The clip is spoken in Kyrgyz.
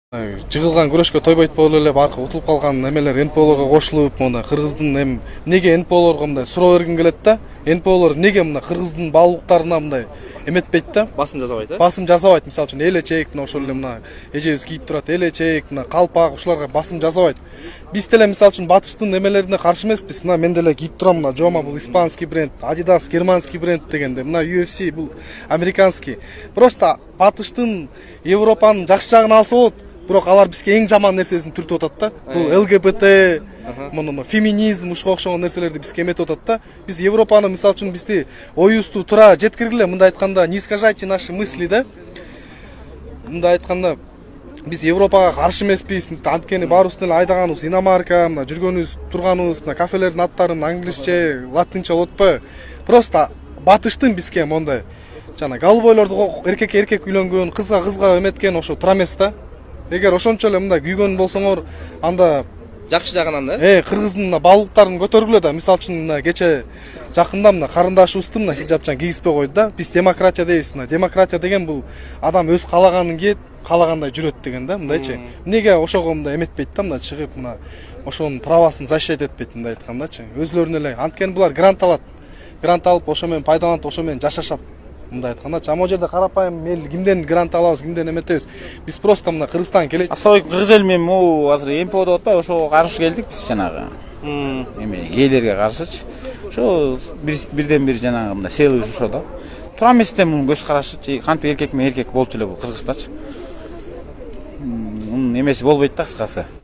Жыгылган күрөшкө тойбойт болуп эле баркы утулуп калган немелер НПОлорго кошулуп, мына Кыргыздын эми неге НПОлорго мындай суроо бергим келет да. НПОлор неге мына Кыргыздын баалуулуктарына мындай эметпейт да? Басым жасабайт, Басым жасабайт. Мисалы үчүн элечек, мына ошол эле мына эжебиз кийип турат элечек, мына калпак ушуларга басым жасабайт. Биз деле мисалы үчүн батыштын немелерине каршы эмеспиз. Мына мен деле кийип турам, мына Жома бул испанский бренд, Adidas германский бренд дегенде, мына UFC бул американский. Просто батыштын Европанын жакшы жагын алса болот. Бирок алар бизге эң жаман нерсесин түртүп атат да. Бул ЛГБТ, муну феминизм ушуга окшогон нерселерди бизге эметип атат да. Биз Европаны мисалы үчүн бизди оюбузду туура жеткиргиле, мындай айтканда, не искажайте наши мысли да. Мындай айтканда биз Европага каршы эмеспиз. Анткени баарыбыздын эле айдаганыбыз иномарка, мына жүргөнүбүз, турганыбыз, мына кафелердин аттарын англисче, латынча болуп атпайбы? Просто батыштын бизге мондай жана голубойлорду эркек үйлөнгөн, кызга эметкен ошо туура эмес да. Эгер ошончо эле мындай күйгөн болсоңор, анда жакшы жагынан да. Кыргыздын мына баалуулуктарын көтөргүлө да. Мисалы үчүн мына кече жакында мына карындашыбыздын мына хижапчан кийгизбей койду да. Биз демократия дейбиз. Мына демократия деген бул адам өз каалаганын кийет, каалагандай жүрөт деген да, мындайчы. Неге ошого мындай эметпейт да, мына чыгып мына ошонун правасын защищать этпейт мындай айткандачы. Өзлөрүнө эле анткени булар грант алат. Грант алып ошо менен пайдаланып, ошо менен жашашат. Мындай айтканда, могу жерде карапайым эл кимден грант алабыз, кимден эметебиз. Биз просто мына Кыргызстан келет. Ассалайкум, кыргыз эл менен могу азыр МПО деп атпайбы, ошого каршы келдик биз жанагы. Эме гейлерге каршычы. Ошо бирден бир жанагы мындай селый ошо да. Туура эмес да мунун көз карашы, кантип эркек менен эркек болчу эле бул Кыргыздачы. Мунун эмеси болбойт да кыскасы.